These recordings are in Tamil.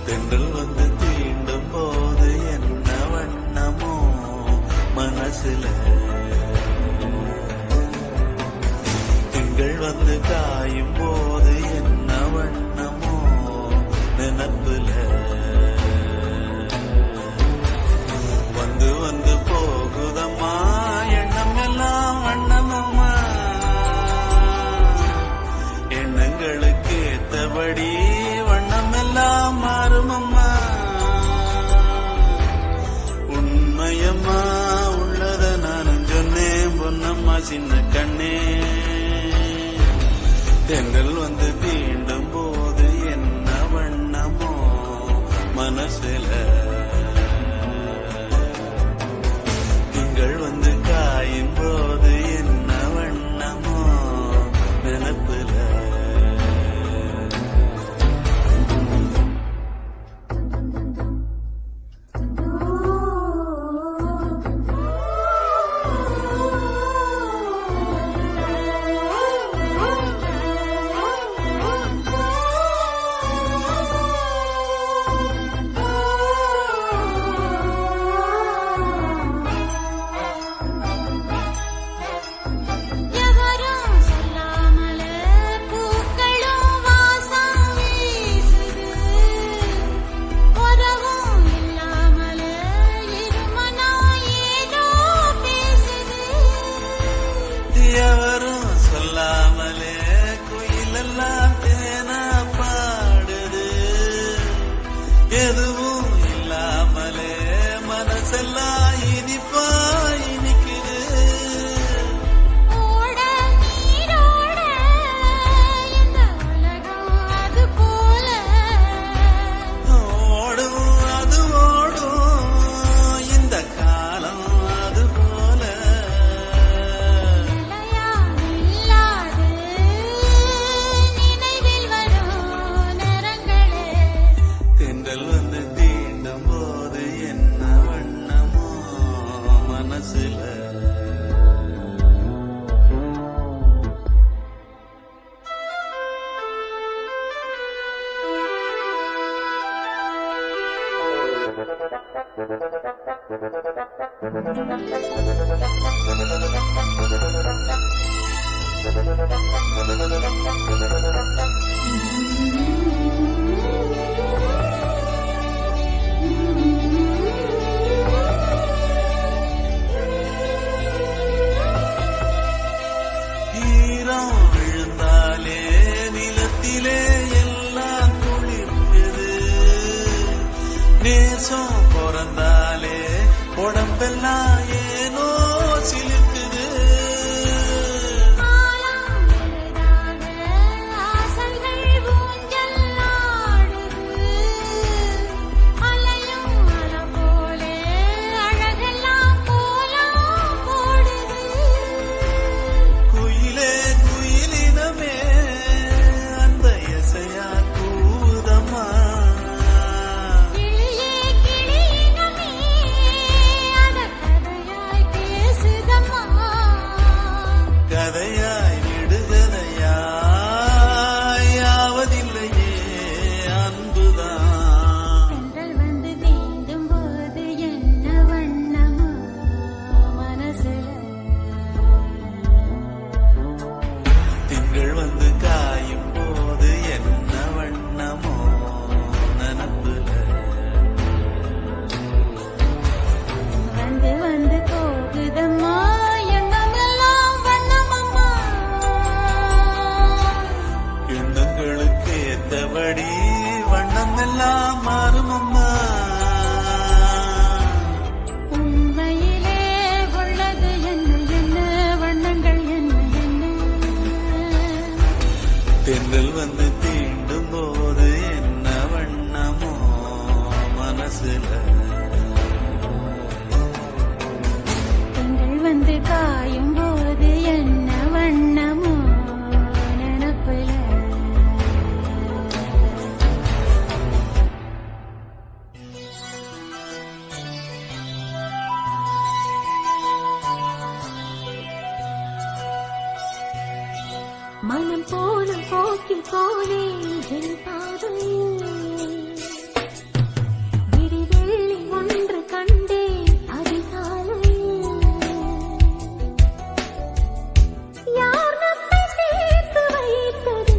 தென்றல் வந்து தீண்டும் போது என்ன வண்ணமோ மனசுல, திங்கள் வந்து காயும் போது என்ன வண்ணமோ நினப்புல, வந்து வந்து போகுதம்மா எண்ணம் எல்லாம் வண்ணமம்மா, எண்ணங்களுக்கு ஏத்தபடி வண்ணம் எல்லாம் மாறுமம்மா, உண்மையம்மா உள்ளத நானும் சொன்னேன் பொன்னம்மா சின்ன கண்ணே. தென்றல் வந்து தீண்டும் போது என்ன வண்ணமோ மனசுல, திங்கள் வந்து காயும் போது என்ன வண்ணமோ நினப்புல. எவரும் சொல்லாமலே குயிலெல்லாம் தேனா பாடுது, எதுவும் இல்லாமலே மனசெல்லாம் இனிப்பா இனிக்குது. ஓடும் அது ஓடும் இந்த காலம் அது போல, தென்றல் வந்து தீண்டும் போது என்ன வண்ணமோ மனசுல. ஈரம் விழுந்தாலே நிலத்திலே எல்லாம் குளிர்க்குது, நேசம் பிறந்தாலே உடம்பெல்லாம் ஏனோ சிலிர்க்குது. குயிலே குயிலினமே அந்த இசையா கூதம்மா, கதையாய் விடுகதையாய் யாவதில்லையே அன்புதான். தென்றல் வந்து தீண்டும் போது என்ன வண்ணமோ மனசுல, திங்கள் வந்து காயும் போது என்ன வண்ணமோ நினப்புல, வந்து வந்து போகுதம்மா எண்ணமெல்லாம் வண்ணமம்மா, எண்ணங்களுக்கு ஏத்தபடி வண்ணம் எல்லாம் மாறுமம்மா, உண்மையிலே உள்ளது என்ன என்ன வண்ணங்கள் என்ன என்ன, தென்றல் வந்து தீண்டும் போது என்ன வண்ணமோ மனம் போன போக்கில் போனே என் பாதையில் விடிவெள்ளி ஒன்று கண்டேன் அதிகாலையில். யார் நம்மை சேர்த்து வைத்தது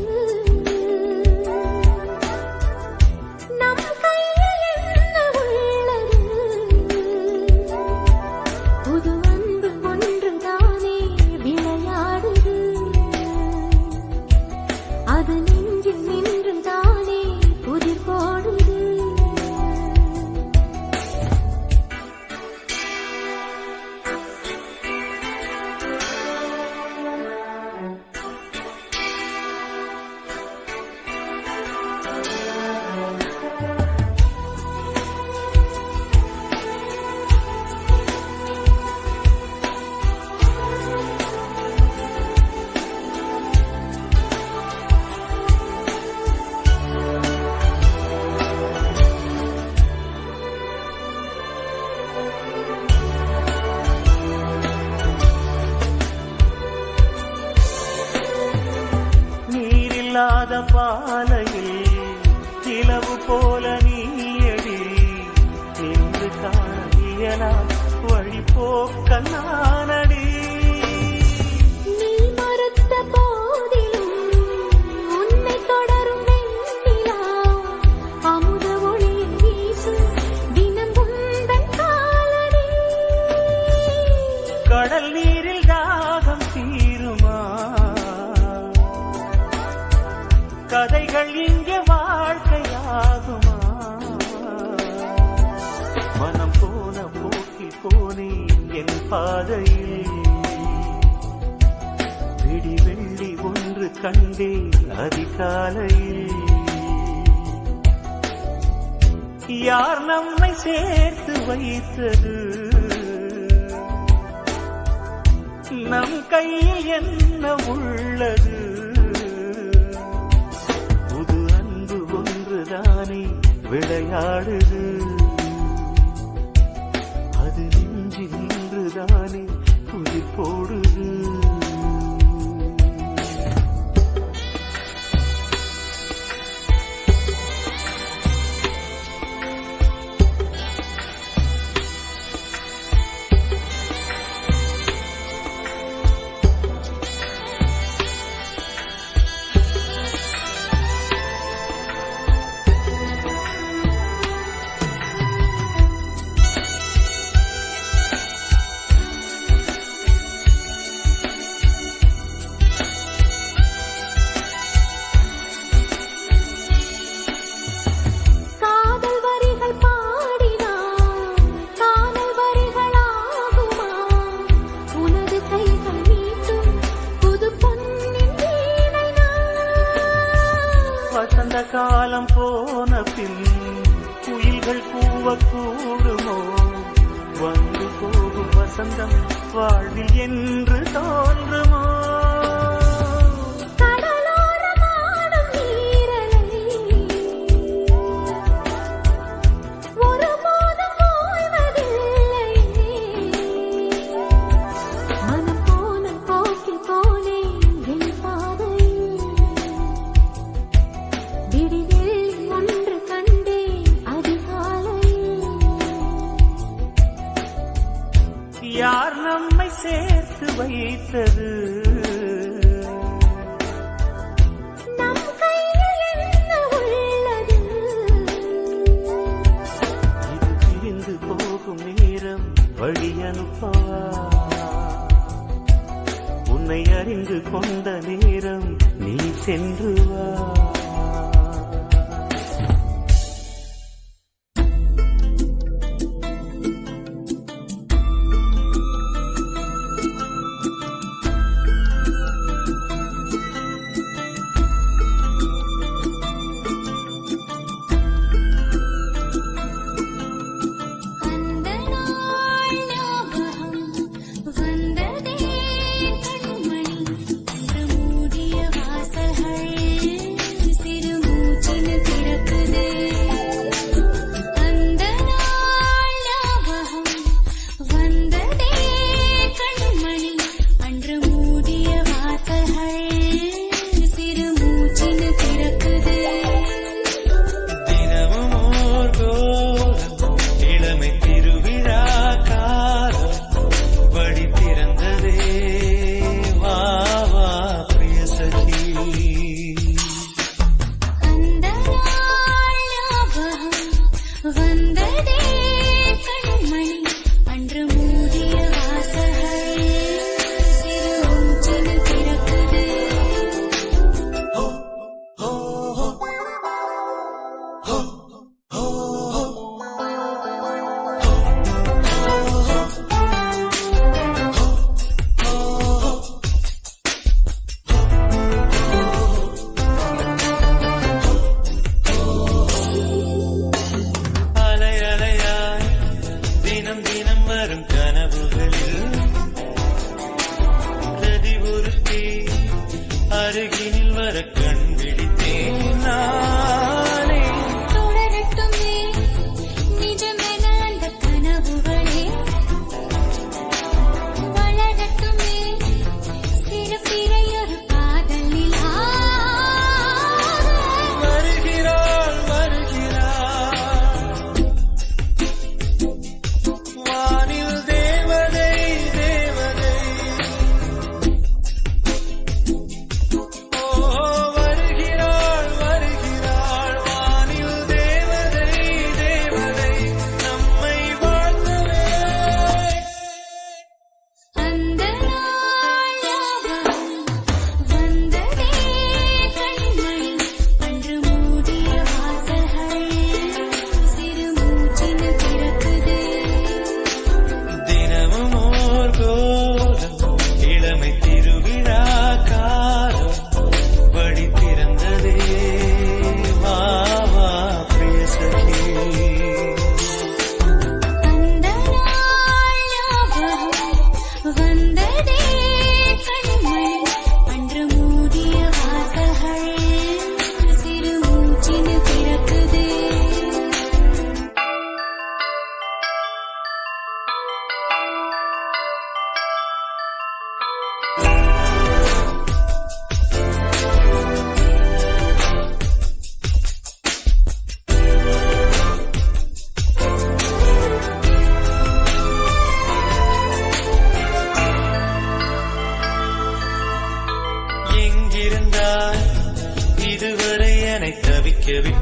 நம் கையில் என்ன உள்ளது? புது அன்பு ஒன்றுதானே விளையாடுது, அது நெஞ்சில் நின்றுதானே புதிர் போடுது. நீரில்லாத பாலையில் நிலவு போல நீயடி என்று காண இயலாம் வழி போக்க நானடி. நீ மறுத்த போதிலும் உன்னை தொடரும் வெண்ணிலா அமுத ஒளியில் வீசும் தினம் உந்தன் காலடி. கடல் நீரில் தாகம் தீருமா? கதைகள் இங்கே வாழ்க்கையாகுமா? மனம் போன போக்கில் போனேன் என் பாதையில் விடி வெள்ளி ஒன்று கண்டேன் அதிகாலையில். யார் நம்மை சேர்த்து வைத்தது நம் கையில் என்ன உள்ளது? புது அன்பு ஒன்றுதானே விளையாடுது, அது நெஞ்சில் நின்றுதானே புதிர் போடுது. காதல் வரிகள் பாடினான் காதல் வரிகளாகுமா? உனது கைகள் மீட்டும் புது பொன்னின் வீணை நான். வசந்த காலம் போன பின் குயில்கள் கூவக்கூடுமோ? வந்து போகும் வசந்தம் வாழ்வில் என்று தோன்றுமோ? கடலோரமாடும் நீரலை ஒருபோதும் ஓய்வதில்லை. மனம் போன போக்கில் போனேன் என் பாதையில் விடிவெள்ளி ஒன்று கண்டேன் அதிகாலையில். யார் நம்மை சேர்த்து வைத்தது நம் கையில் என்ன உள்ளது? இது பிரிந்து போகும் நேரம் வழி அனுப்பவா? உன்னை அறிந்து கொண்ட நேரம் நீ சென்று வா. அந்த நாள் ஞாபகம் வந்ததே கண்மணி, இன்று மூடிய வாசல்கள்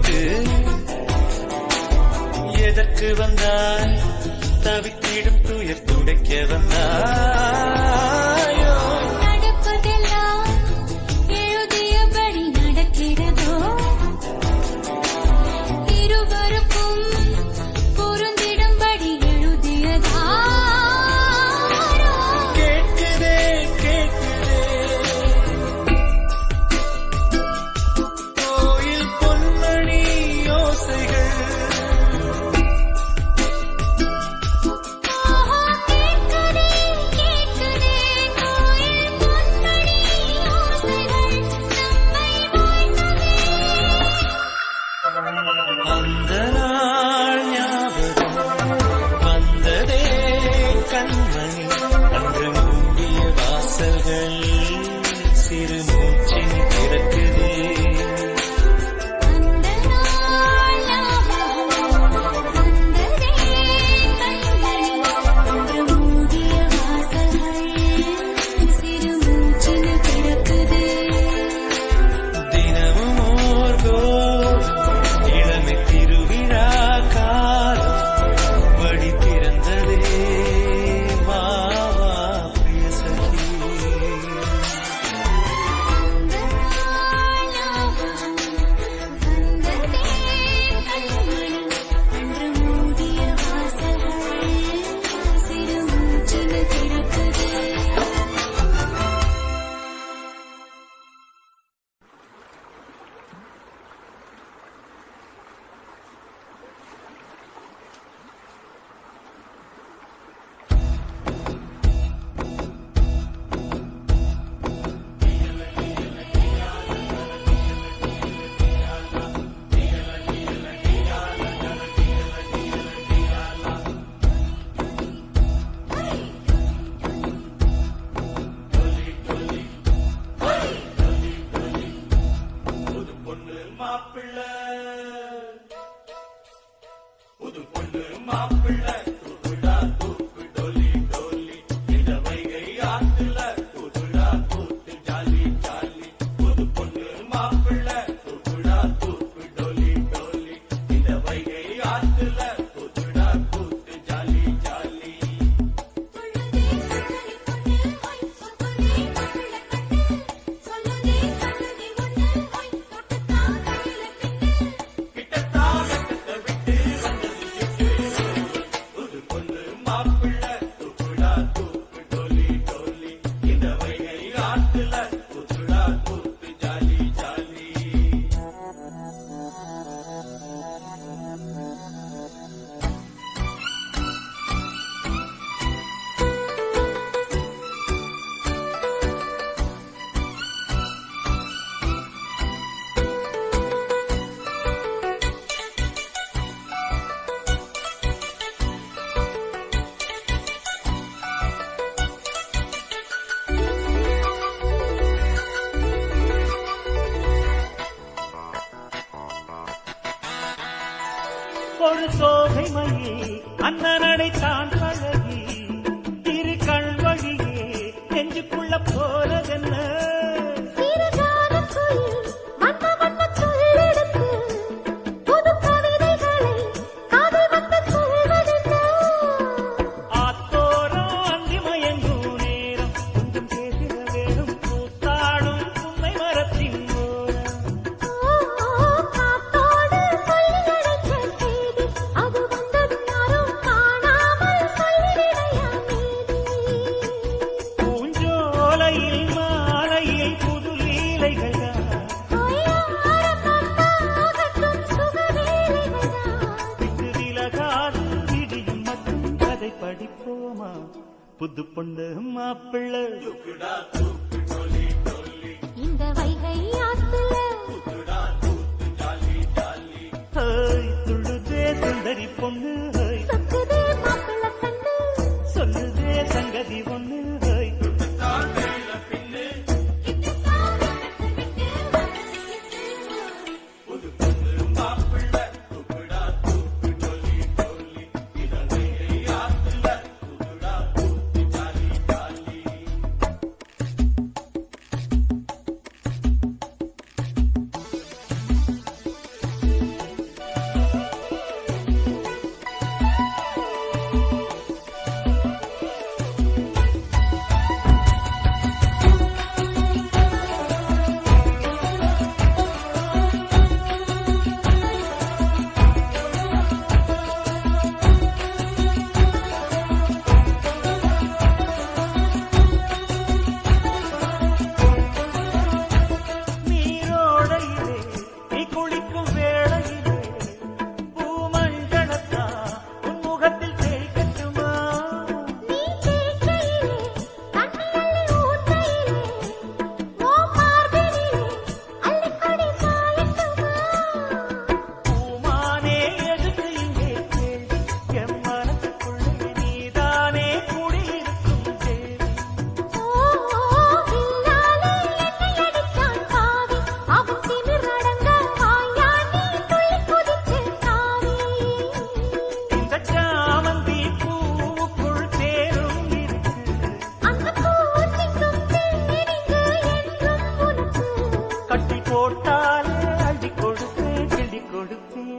எதுக்கு எதற்கு வந்தாய் தவித்திடும் துயர் துடைக்க வந்தாயோ நடப்பதெல்லாம் எழுதியபடி நடக்கிறதோ இருவருக்கும் பொருந்திடும்படி எழுதியதாரோ கேட்குதே கேட்குதே கோயில் பொன்மணி யோசைகள் கேட்குதே கேட்குதே கோயில் பொன்மணி ஓசைகள் நம்மை வாழ்த்தவே அந்த நாள் ஞாபகம் வந்ததே கண்மணி அன்று மூடிய வாசல்கள் சிறு மூச்சின் திறக்குதே அந்த நாள் ஞாபகம் வந்ததே கண்மணி அன்று மூடிய வாசல்கள் சிறு மூச்சில் கிடக்குது தினமும் ஓர் கோலம் இளமை திருவிழா காலம் வழி திறந்ததே வா வா பிரிய சகி அந்த நாள் ஞாபகம் வந்ததே கண்மணி அன்று மூடிய வாசல்கள் சிறு மூச்சில் கிடக்குது ஒரு சோகை மயில் அண்ணனடை தான் பழகி இரு கண் வழியே நெஞ்சுக்குள்ள போனதென்ன சிறுகால குயில் வண்ண வண்ண சொல்லெடுத்து புது கவிதைகளை காதில் வந்து சொல்வதென்ன ஆத்தோரம் அந்தி மயங்கும் நேரம் கொஞ்சம் பேசிட வேணும் கூத்தாடும் உண்மை மரத்தின் ஓரம் காத்தோடு சொல்லி அழைத்த செய்தி அது வந்தது யாரும் காணாமல் சொல்லிவிடையா மீதி பூஞ்சோலையில் மாலையில் புது லீலைகள் ஆகட்டும் சுகவேலைகள்தான் விட்டு விலகாது விடியும் மட்டும் கதை படிப்போமா புது பொண்ணு மாப்பிள்ளை இந்த வைகை ஆத்துல ஹேய் துள்ளுதே சுந்தரி பொண்ணு ஹேய் சொக்குதே மாப்பிள்ள கண்ணு சொல்லுதே சங்கதி ஒண்ணு ஹேய்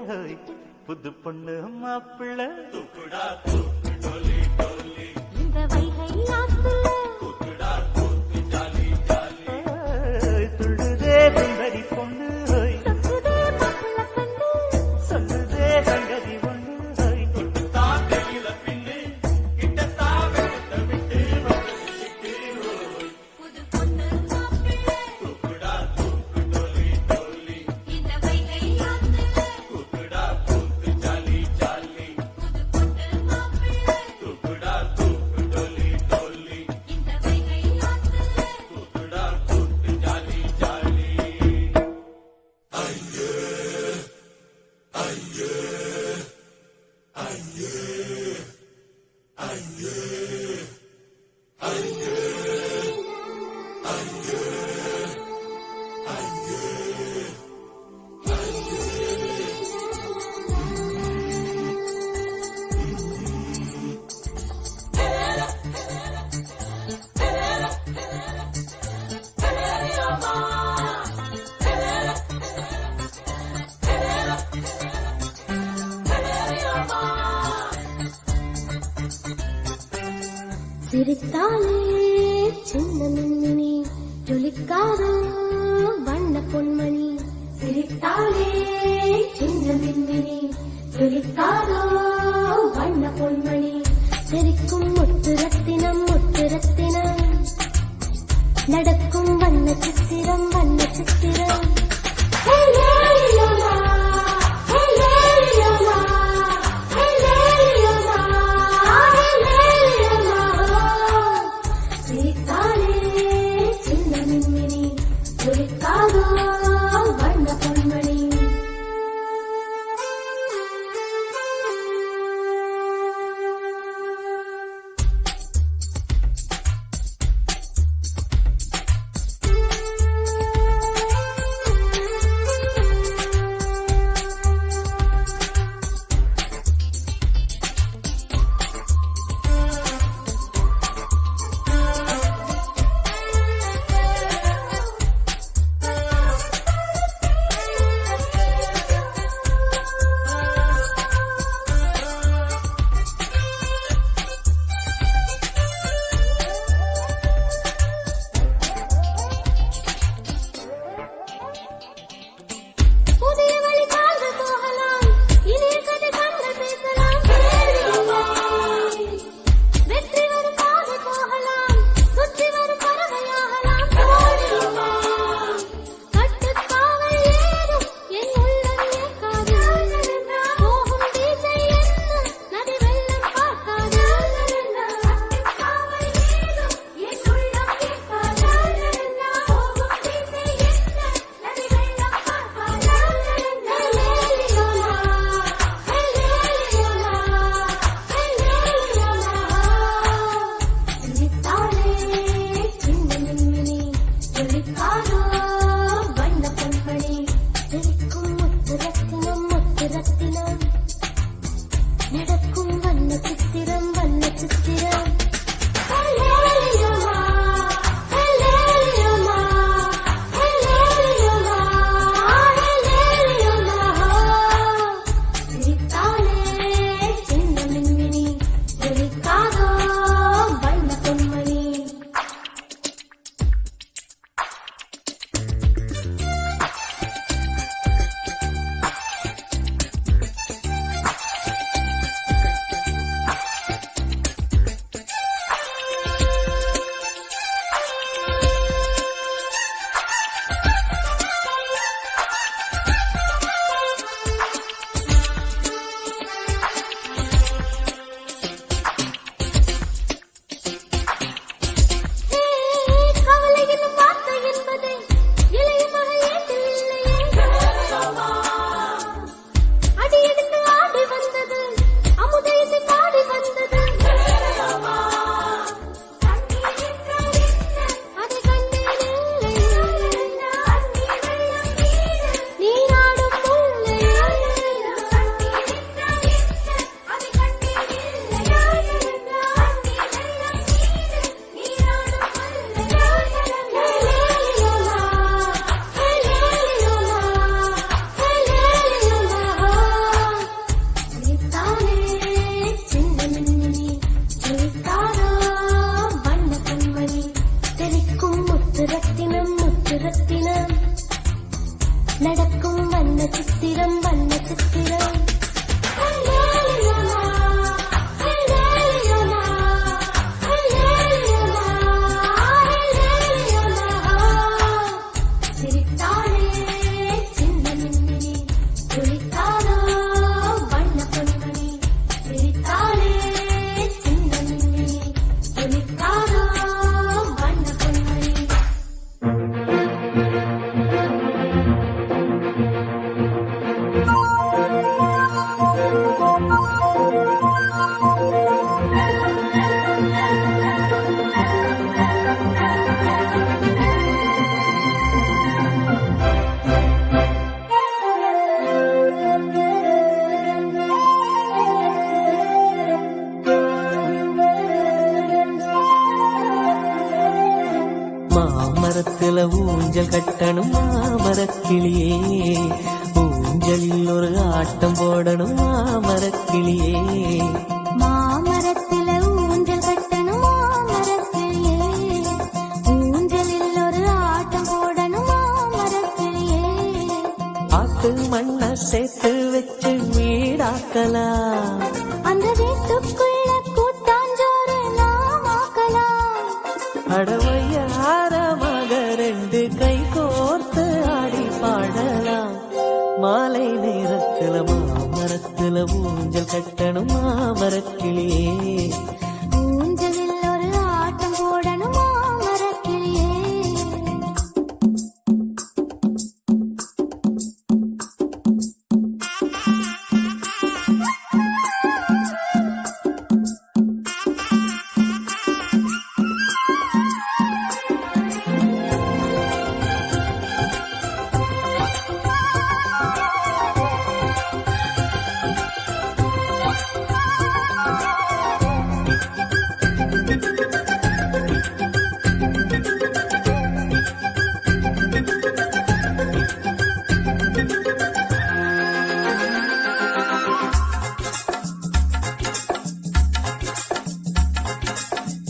ஹோய் புது பொண்ணு மாப்பிள்ள இந்த வைகை ஆத்துல துள்ளுதே சுந்தரி பொண்ணு ஹோய் சொக்குதே மாப்பிள்ள கண்டு சொல்லுதே சங்கதி ஒண்ணு ஹோய் புது பொண்ணு மாப்பிள்ளை இந்த வைகை ஆத்துல புது பொண்ணு மாப்பிள்ளை இந்த வைகை ஆத்துல சிரித்தாலே சின்ன மின்மினி ஜொலிக்காத வண்ண பொன்மணி சிரித்தாலே சின்ன மின்மினி ஜொலிக்காத வண்ண பொன்மணி சிரிக்கும் முத்து ரத்தினம் நடக்கும் வண்ண சித்திரம் சிரித்தாலே சின்ன மின்மினி ஜொலிக்காதோ வண்ண பொன்மணி மரத்துல ஊஞ்சல் கட்டணும் மாமரக்கிளியே, ஊஞ்சலில் ஒரு ஆட்டம் போடணும் மாமரக்கிளியே. மாமரத்தில ஊஞ்சல் கட்டணும் மாமரக்கிளியே, ஊஞ்சலில் ஒரு ஆட்டம் போடணும் மாமரக்கிளியே. ஆட்டு மண்ண சேர்த்து வச்சு வீடாக்கலாம், அந்த வீட்டுக்குள்ள கூட்டாஞ்சோறு நாம் ஆக்கலாம். அடவையாரமாக ரெண்டு கை கோர்த்து ஆடி பாடலாம். மாலை நேரத்துல மாமரத்துல ஊஞ்சல் கட்டணும் மாமரக்கிளியே, ஊஞ்சலில் ஒரு ஆட்டம் போடணும் மாமரக்கிளியே.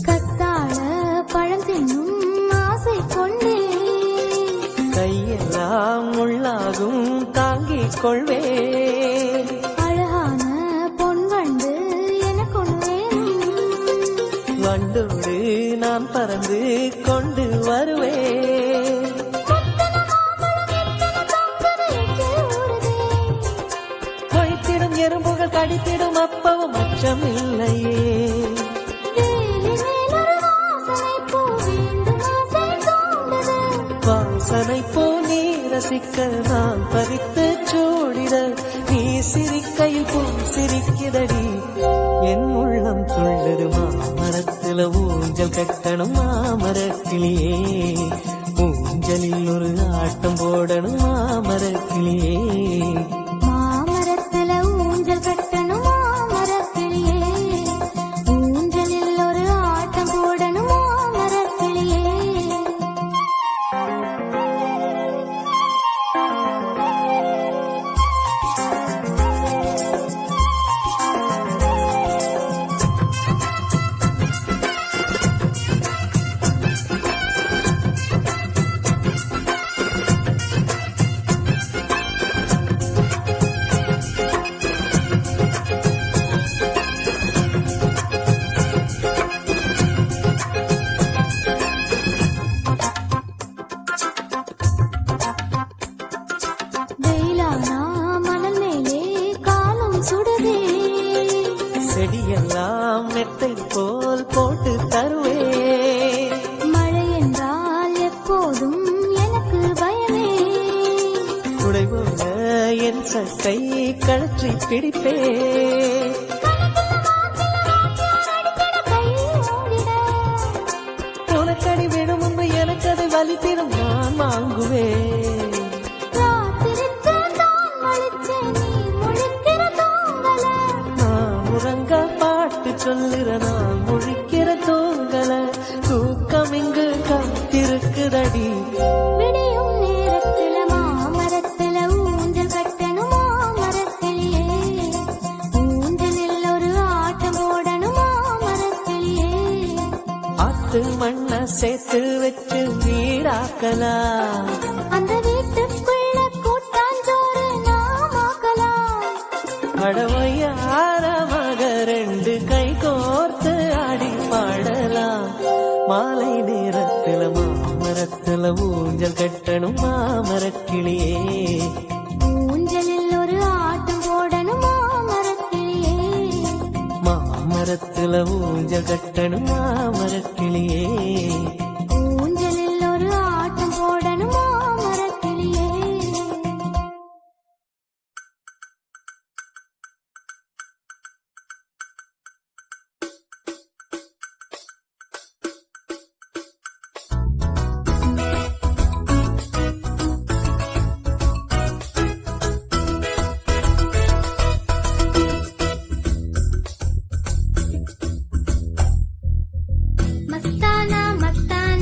கத்தாழ பழம் தின்னும் ஆசை கொண்டே, கையெல்லாம் முள்ளாகும் தாங்கிக் கொள்வேன். அழகான பொன் வண்டு எனக்கொன்று வேணும். வண்டோடு நான் பறந்து கொண்டு வருவேன். கொய்த்திடும் எறும்புகள் கடித்திடும் அப்பவும் அச்சமில்லையே. வாசனை போ நீ ரசிக்க நான் பறித்து சூடிட, நீ சிரிக்கையில் பூ சிரிக்கிறடி என் உள்ளம் துள்ளுது. மாமரத்துல ஊஞ்சல் கட்டணும் மாமரக்கிளியே, ஊஞ்சலில் ஒரு ஆட்டம் போடணும் மாமரக்கிளியே. மாமரத்தில ஊஞ்சல் கட்டணும் மாமரக்கிளியே, ஊஞ்சலில் ஒரு ஆட்டம் போடணும் மாமரக்கிளியே. வெயிலானா மணல் மேலே காலம் சுடுதே, செடியெல்லாம் மெத்தை போல் போட்டு தருவே. மழை என்றால் எப்போதும் எனக்கு பயமே. குடை போல என் சட்டை கழற்றி பிடிப்பே. உனக்கடி விடும் முன்பு எனக்கு அது வலித்திடும் நான் வாங்குவேன். நான் உறங்க பாட்டு சொல்லுற நான் முழிக்கிற தூங்கல, தூக்கம் இங்கு காத்திருக்குதடி. விடியும் நேரத்தில மாமரத்தில ஊஞ்சல் கட்டணும் மாமரக்கிளியே, ஊஞ்சலில் ஒரு ஆட்டம் போடணும் மாமரக்கிளியே. ஆட்டு மண்ண சேர்த்து வச்சு வீடாக்கலாம், அந்த வீட்டுக்குள்ள கூட்டாஞ்சோறு நாம் ஆக்கலாம். அடவையாரமாக ரெண்டு கை கோர்த்து ஆடி பாடலாம். மாலை நேரத்துல மாமரத்துல ஊஞ்சல் கட்டணும் மாமரக்கிளியே, ஊஞ்சலில் ஒரு ஆட்டம் போடணும் மாமரக்கிளியே. மாமரத்துல ஊஞ்சல் கட்டணும் மாமரக்கிளியே, ஊஞ்சலில் ஒரு ஆட்டம் போடணும் மாமரக்கிளியே. மஸ்தானா மஸ்தானா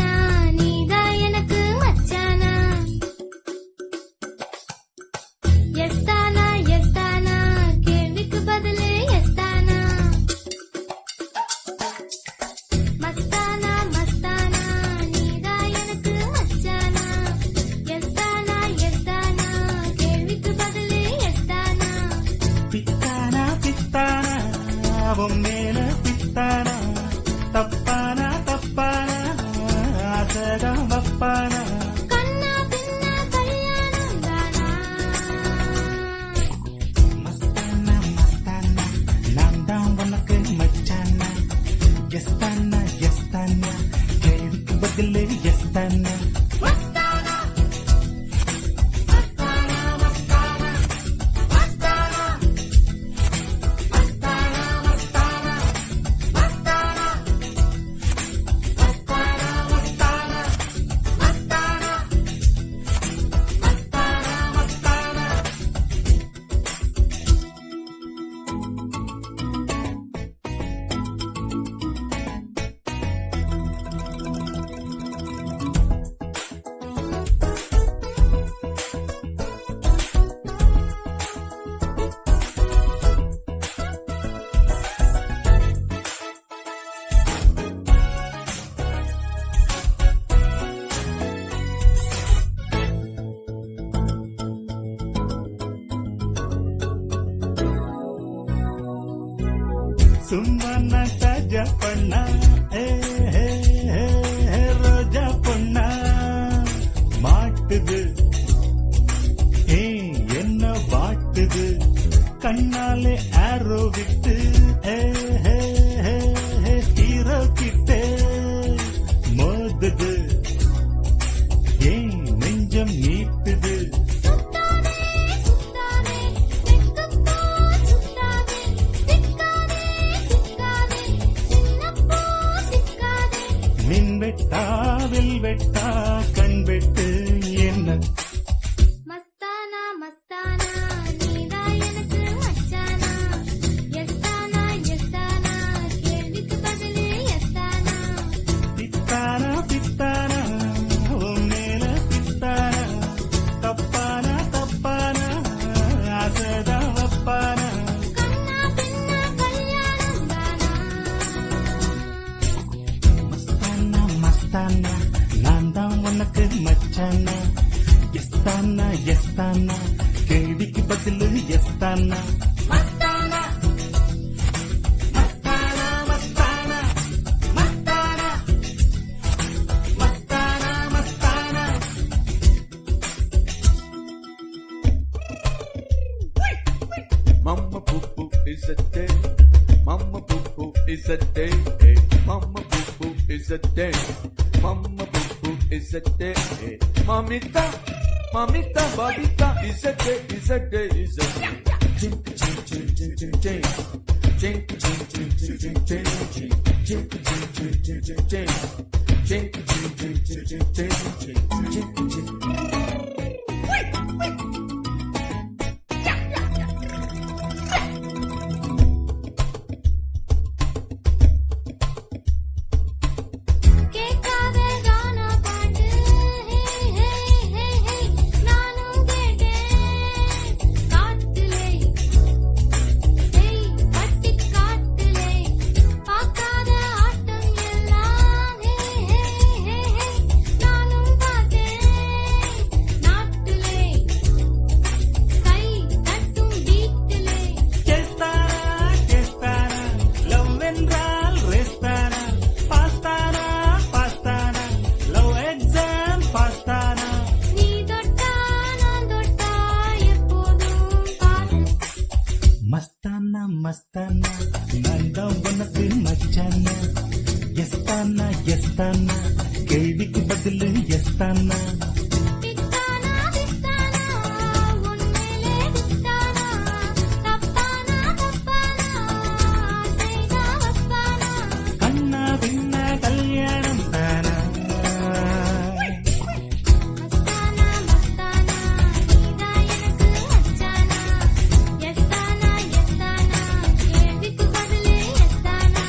உன் மேல பித்தானா தப்பானா தப்பானா ஆசைதான் வப்பானா கண்ணா பின்னா கல்யாணம் தானா மஸ்தானா மஸ்தானா நான் தான் உனக்கு மச்சானா எஸ் தானா கேள்விக்கு பதில் எஸ் தானா மஸ்தானா மஸ்தானா மஸ்தானா மஸ்தானா மஸ்தானா மஸ்தானா மஸ்தானா மஸ்தானா மஸ்தானா மஸ்தானா மஸ்தானா சும்மா நான் தாஜா பண்ணா ரோஜா பொண்ணா மாட்டுது என்ன வாட்டுது கண்ணாலே ஆரோ விட்டு ஹீரோ கிட்ட மோதுது நெஞ்சம் நீட்டுது சுத்தாதே சுத்தாதே செக்கத்தா சுத்தாதே சிக்காதே சிக்காதே சின்னப்போ சிக்காதே மின் வெட்டா வில் வெட்டா கண் வெட்டு என்ன மஸ்தானா மஸ்தானா நீதா எனக்கு மச்சானா எஸ்தானா எஸ்தானா கேள்விக்கு பதிலு எஸ்தானா பித்தானா பித்தானா உன் மேல பித்தானா தப்பானா தப்பானா ஆசைதான் வப்பானா கண்ணா பின்னா கல்யாணம் தானா மஸ்தானா மஸ்தானா நான் தான் உனக்கு மச்சானா எஸ்தானா கேள்விக்கு பதில் எஸ்தானா Mastana Mastana Mastana Mastana Mastana Mastana Mama poo poo is a day. Mama poo poo is a day. Mama poo poo is a day. Mama poo poo is a day. Mamita, mamita, babita is a day, is a day, is a day. Ching ching ching ching ching ching. Ching ching ching ching ching ching ching. Ching ching ching ching ching ching. Ching ching ching ching ching ching ching ching ching. கேட்காத கானா பாட்டு ஹே ஹே ஹே ஹே நானும் கேட்டேன் காட்டுலே ஹே பட்டி காட்டுலே பார்க்காத ஆட்டம் எல்லாம் ஹே ஹே ஹே ஹே நானும் பார்த்தேன் நாட்டுலே கை தட்டும் வீட்டிலே கேஸ்தானா லவ் என்றால் ரேஸ்தானா பாஸ்தானா பாஸ்தானா லவ் எக்ஸாம் பாஸ்தானா நீ தொட்டா நான் தொட்டா எப்போதும் பாரு மஸ்தானா மஸ்தானா நான் தான் உனக்கு மச்சானா எஸ்தானா கேள்விக்கு பதில் எஸ்தானா பித்தானா பித்தானா உன்மேலே பித்தானா தப்பானா தப்பானா ஆசைதா வப்பானா கண்ணா பின்ன கல்யாணம் தானா மஸ்தானா மஸ்தானா நீதா எனக்கு மச்சானா எஸ்தானா எஸ்தானா கேள்விக்கு பதிலு எஸ்தானா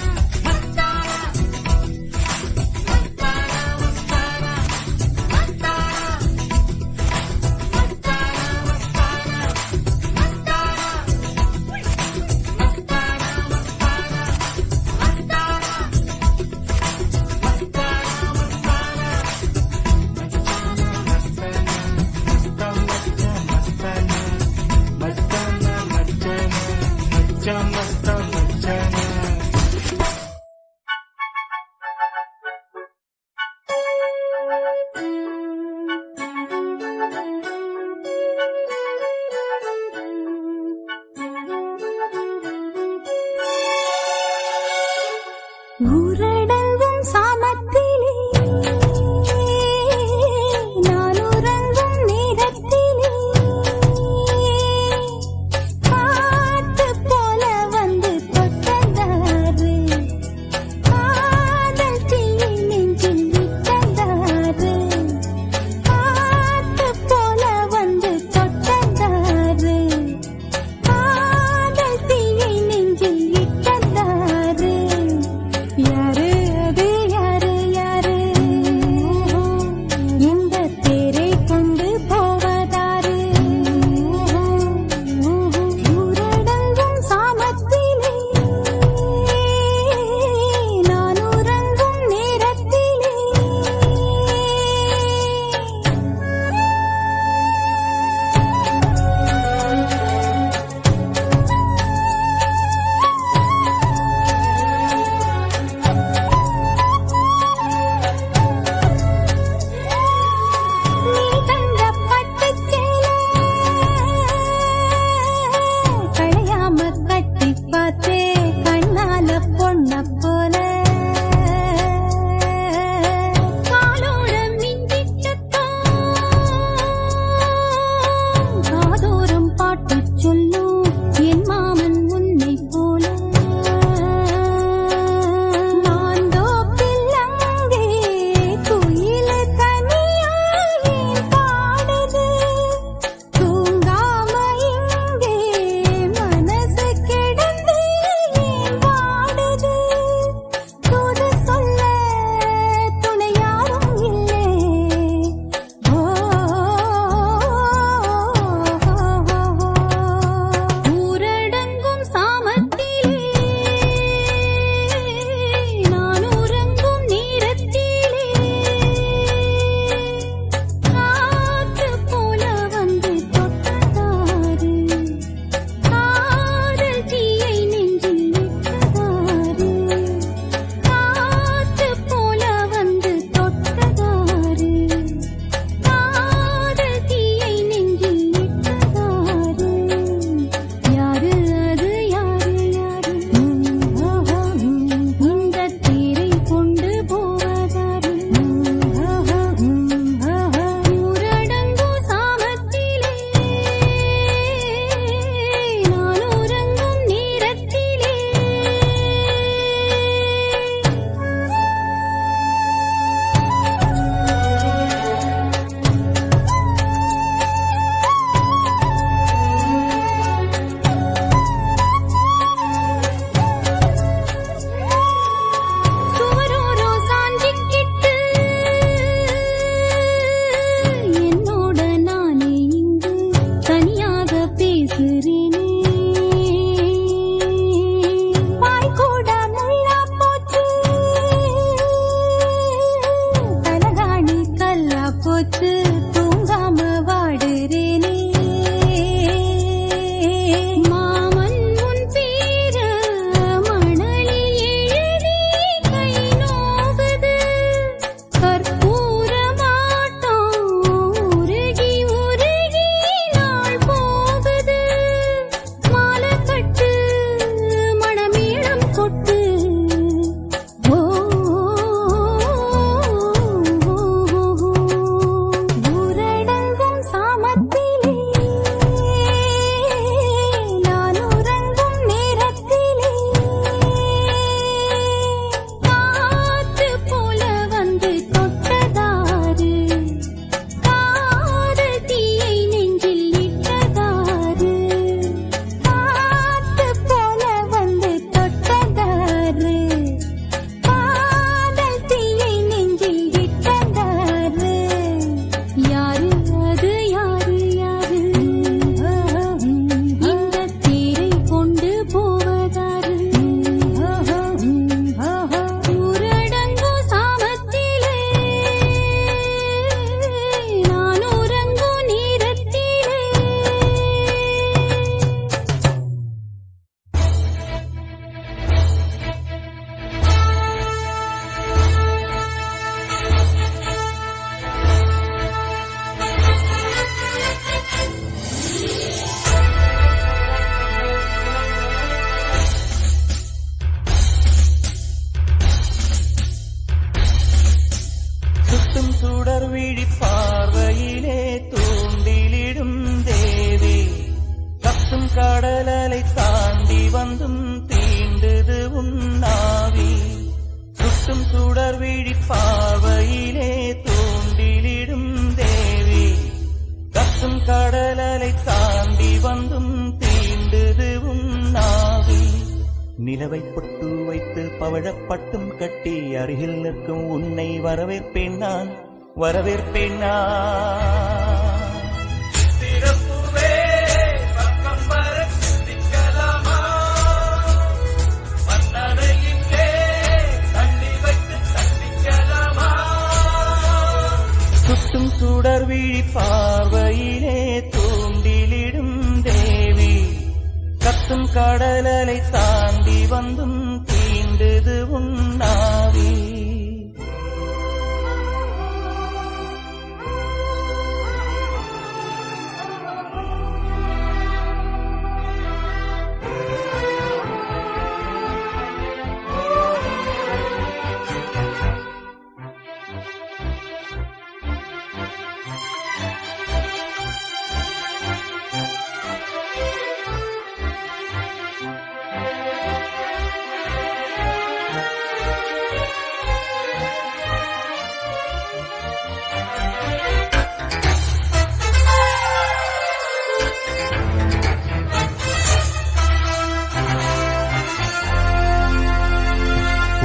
மஸ்தானா மச்சான் மஸ்தான் மச்சான் ஊரடங்கும் சாமத்திலே நான் உறங்கும் நேரத்திலே காத்து போல வந்து தொட்டதாரு காதல் தீயை நெஞ்சில் விட்டதாரு காத்து போல வந்து தொட்டதாரு காதல் தீயை நெஞ்சில் விட்டதாரு யாரு வந்தும் தீண்டுது உன்னாவி சுட்டும் சுடர் விழி பார்வையிலே தூண்டிலிடும் தேவி கத்தும் கடலலை தாண்டி வந்தும் தீண்டுது உன்னாவி நிலவை பொட்டு வைத்து பவழப்பட்டும் கட்டி அருகில் நிற்கும் உன்னை வரவேற்பேன் நான் வரவேற்பேன் நான் சுட்டும் சுடர் விழி பார்வையிலே தூண்டிலிடும் தேவி கத்தும் கடலலை தாண்டி வந்தும் தீண்டுது உன்னாவி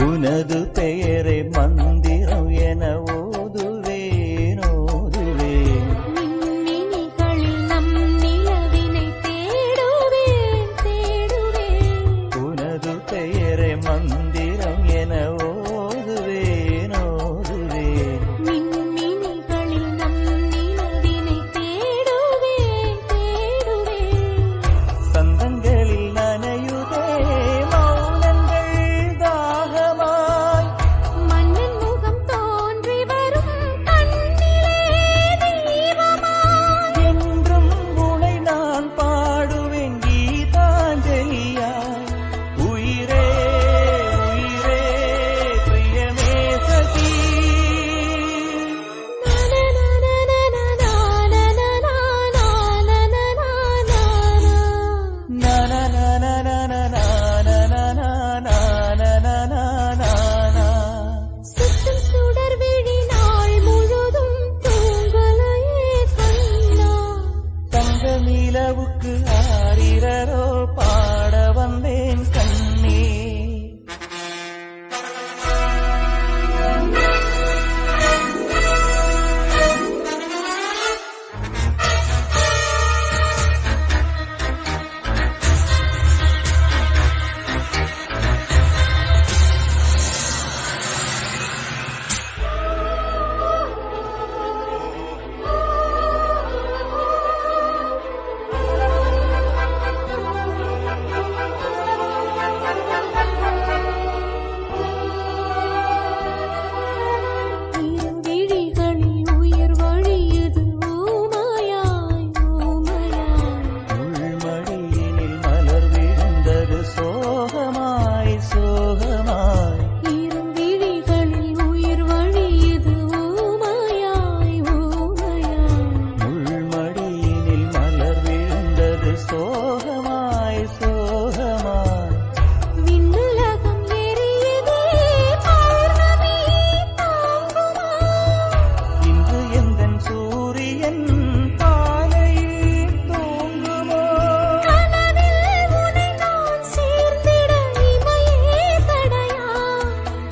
உனது பெயரை மந்திரம் என ஓதுவேன் ஓதுவேன் மின்மினிகளில் நம் நிலவினை தேடுவேன் தேடுவேன் உனது பெயரை மந்திரம் என ஓதுவேன் ஓதுவேன் மின்மினிகளில் நம் நிலவினை தேடுவேன் தேடுவேன் சந்தங்களில் நனையுதே மௌனங்கள் தாகமாய் மன்னன் முகம் தோன்றி வரும் கண்ணிலே தீபமாய் என்றும் உனை நான் பாடுவேன் கீதாஞ்சலியாய் உயிரே உயிரே பிரியமே சகி சுற்றும் சுடர் விழி நாள் முழுதும் தூங்கலையே கண்ணா தங்க நிலவுக்கு ஆரிரரோ பாட வந்தேன் கண்ணே இருவிழிகளில் உயிர் வழியுது ஊமையாய் ஊமையாய் உள்மடியினில் மலர் விழுந்தது சோகமாய் சோகமாய் இருவிழிகளில் உயிர் வழியுது ஊமையாய் ஊமையாய் உள்மடியினில் மலர் விழுந்தது சோகமாய் சோகமாய் விண்ணுலகம் எரியுதே பௌர்ணமி தாங்குமா இன்று எந்தன் சூரியன் பாலையில் தூங்குமோ கனவில் உனை நான் சேர்ந்திட இமையே தடையா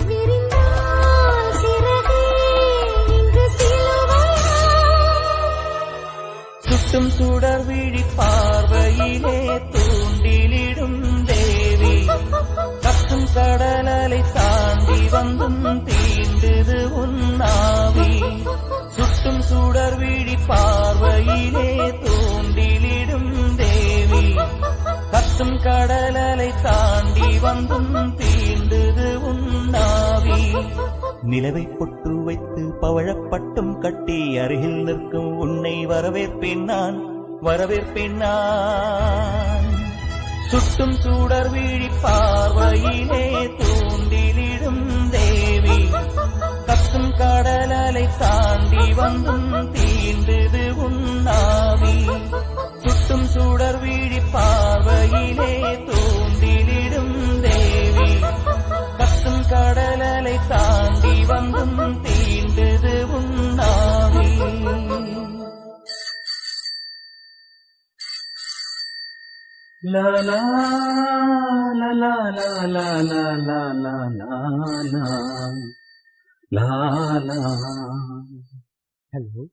விரிந்தால் சிறகே இங்கு சிலுவையா சுட்டும் சுடர் விழி பார்வையிலே தூண்டிலிடும் தேவி கத்தும் கடலலை தாண்டி வந்தும் தீண்டுது உன்னாவி சுட்டும் சுடர் விழி பார்வையிலே தூண்டிலிடும் தேவி கத்தும் கடலலை தாண்டி வந்தும் தீண்டுது உன்னாவி நிலவை பொட்டு வைத்து பவழப்பட்டும் கட்டி அருகில் நிற்கும் உன்னை வரவேற்பேன் நான் வரவேற்பேன் நான் சுட்டும் சுடர் விழி பார்வையிலே தூண்டிலிடும் தேவி கத்தும் கடலலை தாண்டி வந்தும் தீண்டுது உன்னாவி சுட்டும் சுடர் விழி பார்வையிலே தூண்டிலிடும் லா லா லா லா லா லா லா லா லா லா லா லா. Hello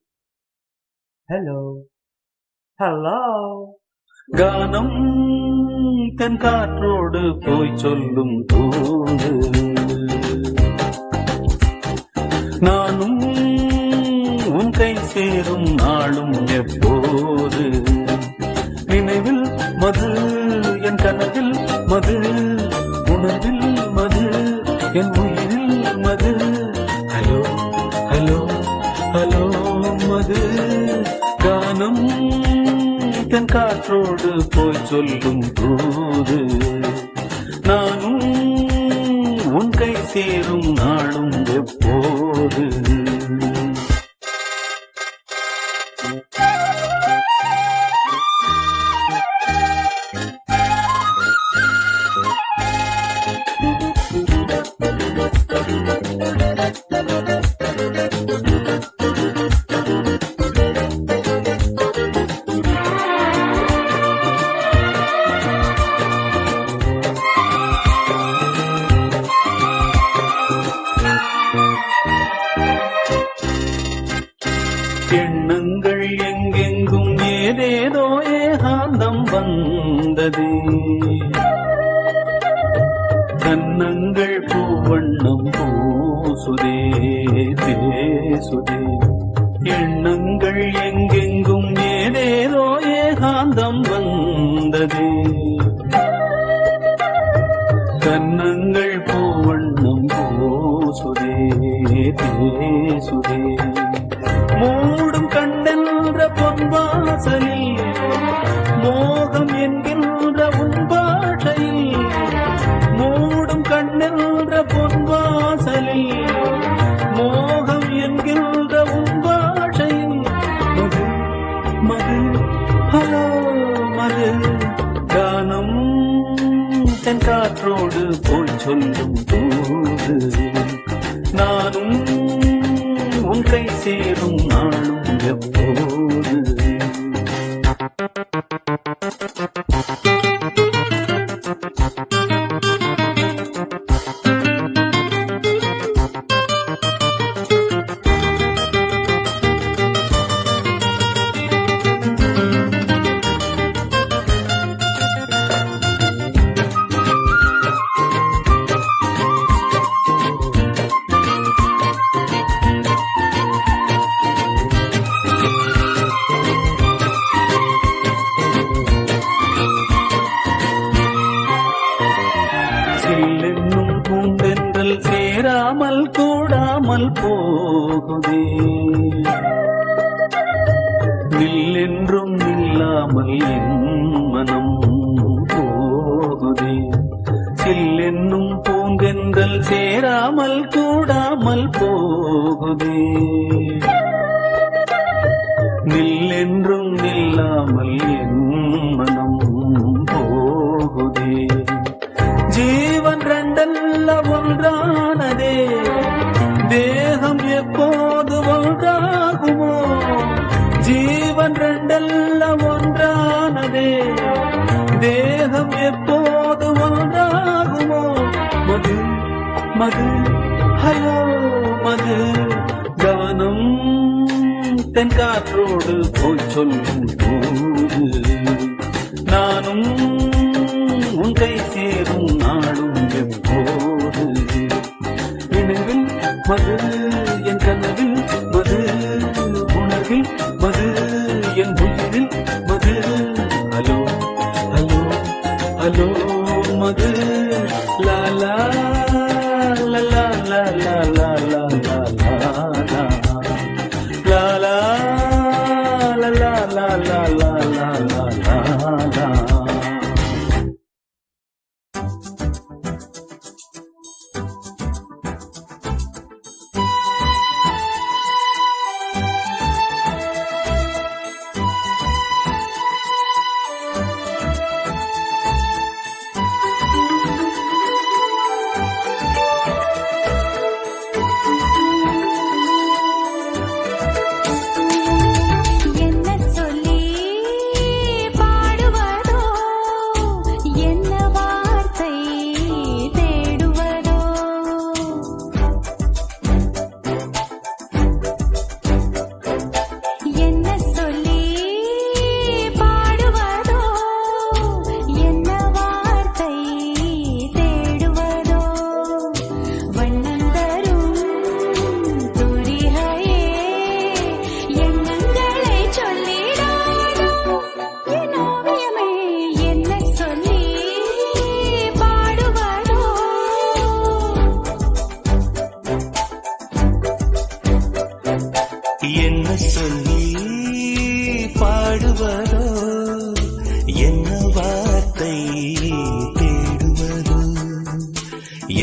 hello hello. கானம் தன் காற்றோடு போய் சொல்லும் தூது, நானும் உன் கை சேரும் நாளும் எப்போது. நினைவில் மது என் கனவில் மது, உணர்வில் மது என் உயிரில் மது. ஹலோ ஹலோ ஹலோ மது. கானம் தன் காற்றோடு போய் சொல்லும் தூது, நானும் உன் கை சேரும் நாளும் எப்போது. எண்ணங்கள் எங்கெங்கும் ஏதேதோ ஏகாந்தம் வந்ததே, கன்னங்கள் பூவண்ணம் பூசுதே பேசுதே. எண்ணங்கள் எங்கெங்கும் ஏதேதோ ஏகாந்தம் வந்ததே, கன்னங்கள் பூவண்ணம் பூசுதே பேசுதே. மூடும் கண்ணென்ற பொன்வாசலில் மோகம் என்கின்ற உன் பாஷையில், மூடும் கண்ணென்ற பொன்வாசலில் மோகம் என்கின்ற உன் பாஷையில். மது மது ஹலோ மது. கானம் தன் காற்றோடு போய் சொல்லும் தூது, நானும் உன் கை சேரும் நாளும் எப்போது. சில்லென்னும் பூந்தென்றல் சேராமல் கூடாமல் போகுதே, நில்லென்றும் நில்லாமல் என் மனம் போகுதே. சில்லென்னும் பூந்தென்றல் சேராமல் கூடாமல் போகுதே, நில்லென்றும் நில்லாமல் என் மனம் போகுதே. ஜீவன் ரெண்டல்ல ஒன்றானதே, தேகம் எப்போது ஒன்றாகுமோ. ஜீவன் ரெண்டல்ல ஒன்றானதே, தேகம் எப்போது ஒன்றாகுமோ. மது மது ஹலோ மது. கவனம் தென் காற்றோடு போய் சொல்லும் தூது, நானும் உன் கை சேரும் நாளும் எப்போது. நினைவில் மது என் கனவில் மது, உணர்வில் மது என் உயிரில் மது. ஹலோ ஹலோ ஹலோ மது. லா லா லா லா லா லா லா லா லா லா லா லா லா லா லா லா லா லா லா.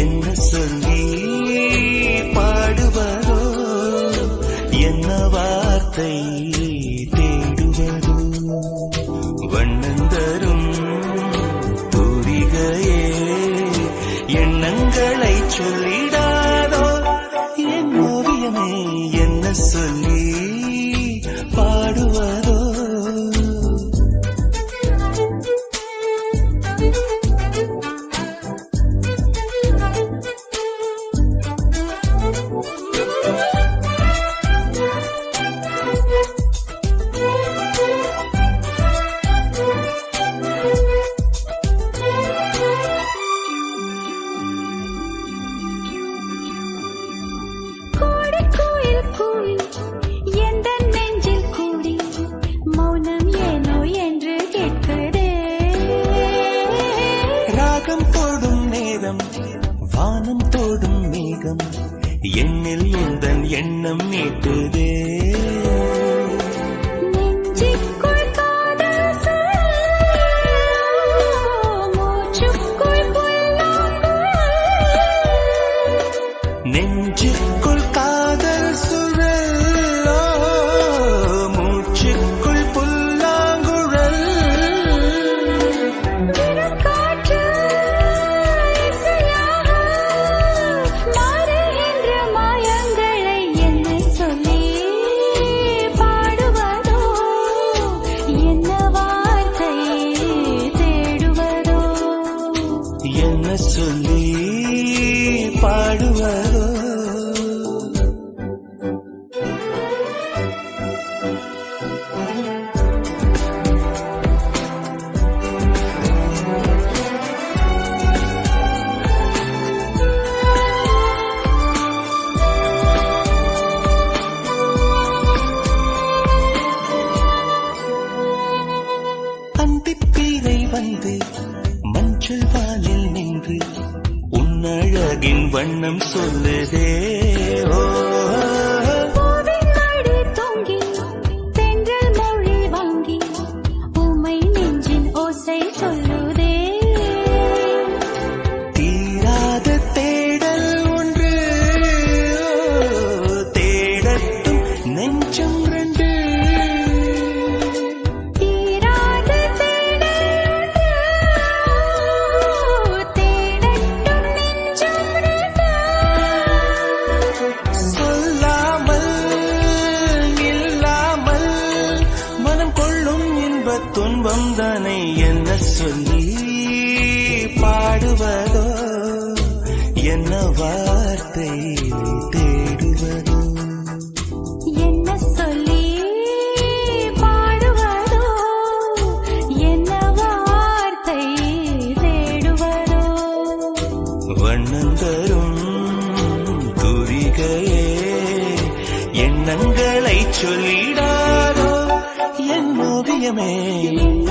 என்ன சொல்லி பாடுவதோ, என்ன வார்த்தை தேடுவதோ, வண்ணந்தரும் தூரிகையே எண்ணங்களை சொல்லிடாதோ, என் ஓவியமே என்ன சொல்லி பாடுவதோ. கோடி கோயில் கூடி எந்த நெஞ்சில் கூடி மௌனம் ஏனோ என்று கேட்குதே. ராகம் போடும் நேரம் வானம் தோடும் மேகம் எண்ணில் உந்தன் எண்ணம் நீட்டுதே. நெஞ்சுக்குள் காதல் சொல், மூச்சுக்குள் புல்லாங்குழல். நெஞ்சுக்குள் காதல் சுழலோ, மூச்சுக்குள் புல்லாங்குழல். காற்று இசையாக மாறுகின்ற மாயங்களை என்ன சொல்லி பாடுவதோ, என்ன வார்த்தை தேடுவதோ. என்ன சொல்லி பாடுவதோ. அந்திப்பீரை வந்து மஞ்சள் வாலில் நின்று உன்னழகின் வண்ணம் சொல்லுதே. ஓ, பூவின் மடி தொங்கி தென்றல் மொழி வாங்கி உமை நெஞ்சின் ஓசை சொல்லுதே. தீராத தேடல் ஒன்று, தேடட்டும் நெஞ்சம் ரெண்டு. தீராத தேடல் தேடட்டும் நெஞ்சம் ரெண்டு. சொல்லாமல் இல்லாமல் மனம் கொள்ளும் இன்பத் துன்பம் தானே என்ன சொல்லி பாடுவதோ, என்ன வார்த்தை தேடுவதோ. என்ன சொல்லி பாடுவதோ, என்ன வார்த்தை தேடுவதோ. வண்ணந்தரும் தூரிகையே எண்ணங்களை சொல்லிடாதோ, என் ஓவியமே என்ன